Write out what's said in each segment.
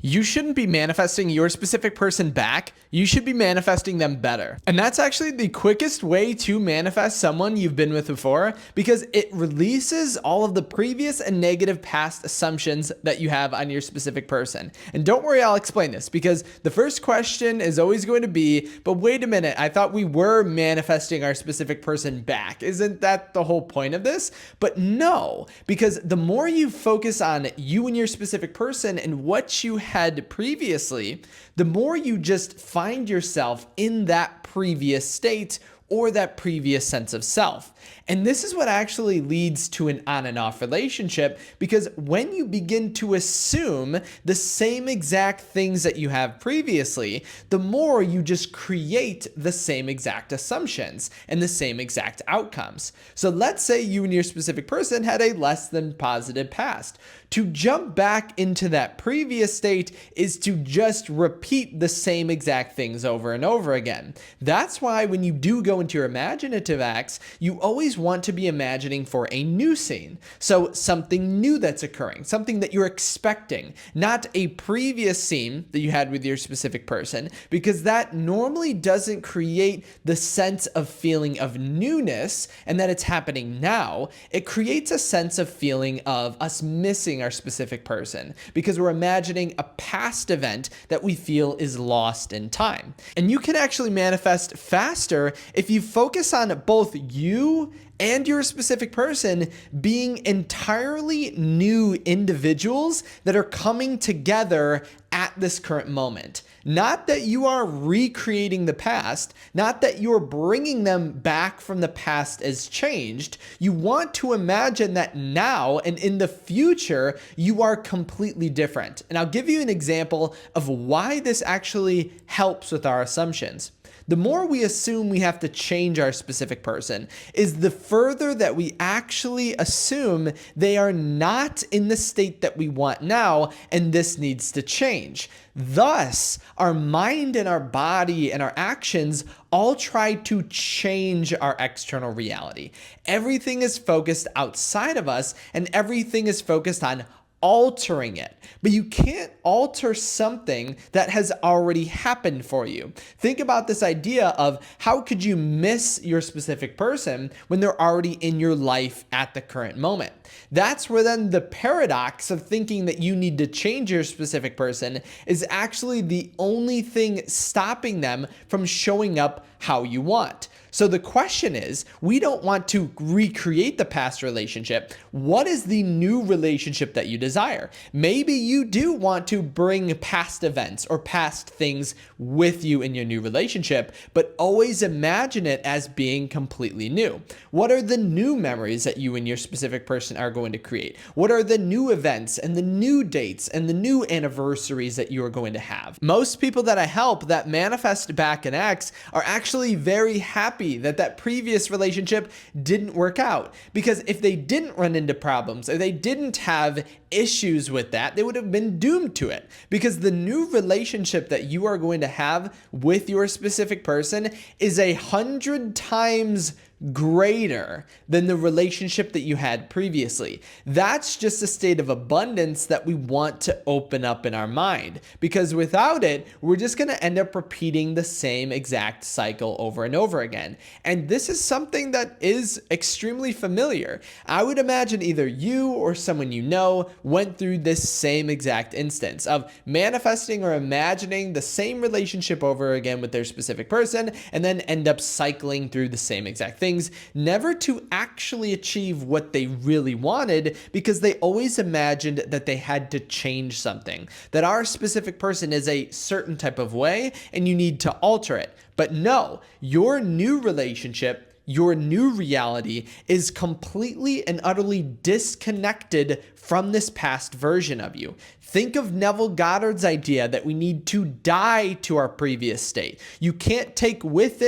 You shouldn't be manifesting your specific person back. You should be manifesting them better. And that's actually the quickest way to manifest someone you've been with before, because it releases all of the previous and negative past assumptions that you have on your specific person. And don't worry, I'll explain this, because the first question is always going to be, but wait a minute, I thought we were manifesting our specific person back. Isn't that the whole point of this? But no, because the more you focus on you and your specific person and what you had previously, the more you just find yourself in that previous state or that previous sense of self. And this is what actually leads to an on and off relationship, because when you begin to assume the same exact things that you have previously, the more you just create the same exact assumptions and the same exact outcomes. So let's say you and your specific person had a less than positive past. To jump back into that previous state is to just repeat the same exact things over and over again. That's why when you do go into your imaginative acts, you always want to be imagining for a new scene. So something new that's occurring, something that you're expecting, not a previous scene that you had with your specific person, because that normally doesn't create the sense of feeling of newness and that it's happening now. It creates a sense of feeling of us missing our specific person because we're imagining a past event that we feel is lost in time. And you can actually manifest faster if you focus on both you and your specific person being entirely new individuals that are coming together at this current moment. Not that you are recreating the past, not that you're bringing them back from the past as changed. You want to imagine that now and in the future, you are completely different. And I'll give you an example of why this actually helps with our assumptions. The more we assume we have to change our specific person is the further that we actually assume they are not in the state that we want now, and this needs to change. Thus, our mind and our body and our actions all try to change our external reality. Everything is focused outside of us, and everything is focused on altering it. But you can't alter something that has already happened for you. Think about this idea of how could you miss your specific person when they're already in your life at the current moment? That's where then the paradox of thinking that you need to change your specific person is actually the only thing stopping them from showing up how you want. So the question is, we don't want to recreate the past relationship. What is the new relationship that you desire? Maybe you do want to bring past events or past things with you in your new relationship, but always imagine it as being completely new. What are the new memories that you and your specific person are going to create? What are the new events and the new dates and the new anniversaries that you are going to have? Most people that I help that manifest back in X are actually very happy that previous relationship didn't work out, because if they didn't run into problems or they didn't have issues with that, they would have been doomed to it, because the new relationship that you are going to have with your specific person is 100 times greater than the relationship that you had previously. That's just a state of abundance that we want to open up in our mind, because without it, we're just going to end up repeating the same exact cycle over and over again. And this is something that is extremely familiar. I would imagine either you or someone you know went through this same exact instance of manifesting or imagining the same relationship over again with their specific person, and then end up cycling through the same exact things, never to actually achieve what they really wanted, because they always imagined that they had to change something, that our specific person is a certain type of way and you need to alter it. But no, your new relationship, your new reality is completely and utterly disconnected from this past version of you. Think of Neville Goddard's idea that we need to die to our previous state. You can't take with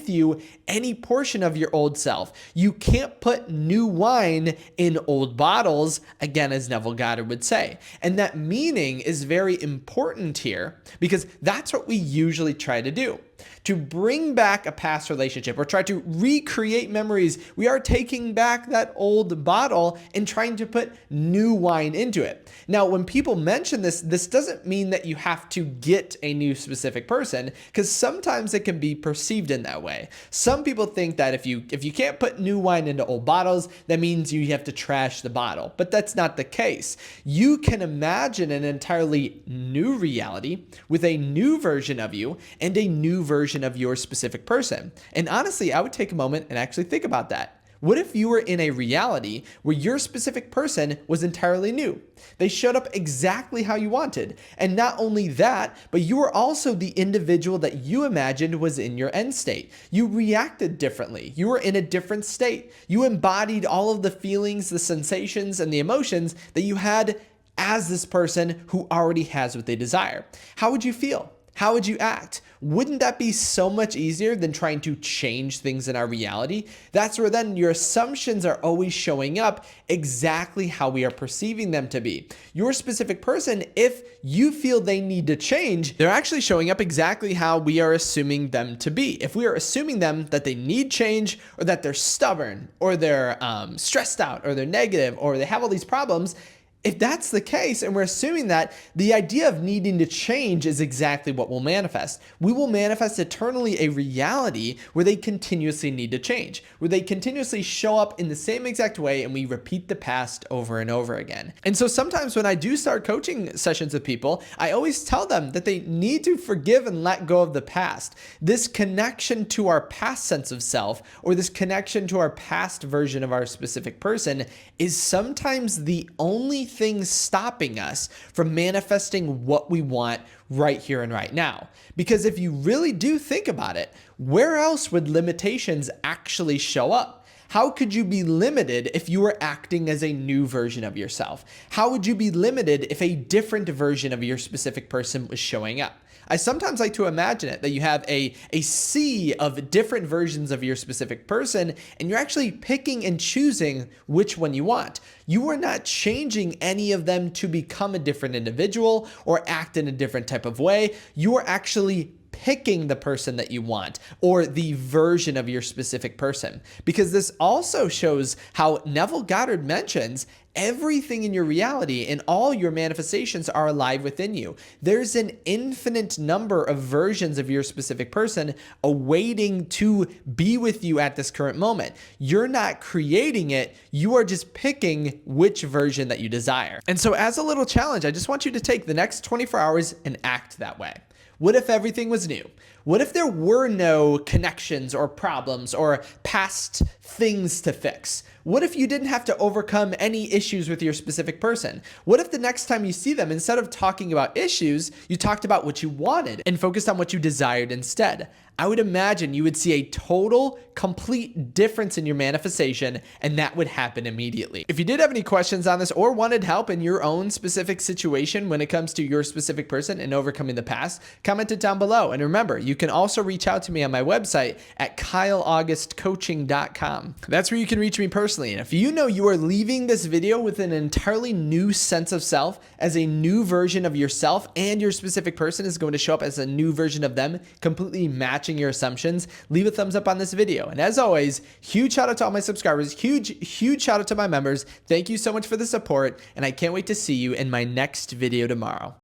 you any portion of your old self. You can't put new wine in old bottles, again, as Neville Goddard would say. And that meaning is very important here, because that's what we usually try to do. to bring back a past relationship or try to recreate memories, we are taking back that old bottle and trying to put new wine into it. Now, when people mention this doesn't mean that you have to get a new specific person, because sometimes it can be perceived in that way. Some people think that if you can't put new wine into old bottles, that means you have to trash the bottle. But that's not the case. You can imagine an entirely new reality with a new version of you and a new version of your specific person. And honestly, I would take a moment and actually think about that. What if you were in a reality where your specific person was entirely new? They showed up exactly how you wanted. And not only that, but you were also the individual that you imagined was in your end state. You reacted differently. You were in a different state. You embodied all of the feelings, the sensations, and the emotions that you had as this person who already has what they desire. How would you feel? How would you act? Wouldn't that be so much easier than trying to change things in our reality? That's where then your assumptions are always showing up exactly how we are perceiving them to be. Your specific person, if you feel they need to change, they're actually showing up exactly how we are assuming them to be. If we are assuming them that they need change, or that they're stubborn, or they're stressed out, or they're negative, or they have all these problems, if that's the case, and we're assuming that, the idea of needing to change is exactly what will manifest. We will manifest eternally a reality where they continuously need to change, where they continuously show up in the same exact way, and we repeat the past over and over again. And so sometimes when I do start coaching sessions with people, I always tell them that they need to forgive and let go of the past. This connection to our past sense of self, or this connection to our past version of our specific person, is sometimes the only thing stopping us from manifesting what we want right here and right now. Because if you really do think about it, where else would limitations actually show up? How could you be limited if you were acting as a new version of yourself? How would you be limited if a different version of your specific person was showing up? I sometimes like to imagine it that you have a sea of different versions of your specific person, and you're actually picking and choosing which one you want. You are not changing any of them to become a different individual or act in a different type of way. You are actually picking the person that you want, or the version of your specific person. Because this also shows how Neville Goddard mentions everything in your reality and all your manifestations are alive within you. There's an infinite number of versions of your specific person awaiting to be with you at this current moment. You're not creating it, you are just picking which version that you desire. And so as a little challenge, I just want you to take the next 24 hours and act that way. What if everything was new? What if there were no connections or problems or past things to fix? What if you didn't have to overcome any issues with your specific person? What if the next time you see them, instead of talking about issues, you talked about what you wanted and focused on what you desired instead? I would imagine you would see a total, complete difference in your manifestation, and that would happen immediately. If you did have any questions on this or wanted help in your own specific situation when it comes to your specific person and overcoming the past, comment it down below. And remember, you can also reach out to me on my website at kyleaugustcoaching.com. That's where you can reach me personally. And if you know you are leaving this video with an entirely new sense of self, as a new version of yourself, and your specific person is going to show up as a new version of them, completely matching your assumptions, leave a thumbs up on this video. And as always, huge shout out to all my subscribers, huge shout out to my members. Thank you so much for the support, and I can't wait to see you in my next video tomorrow.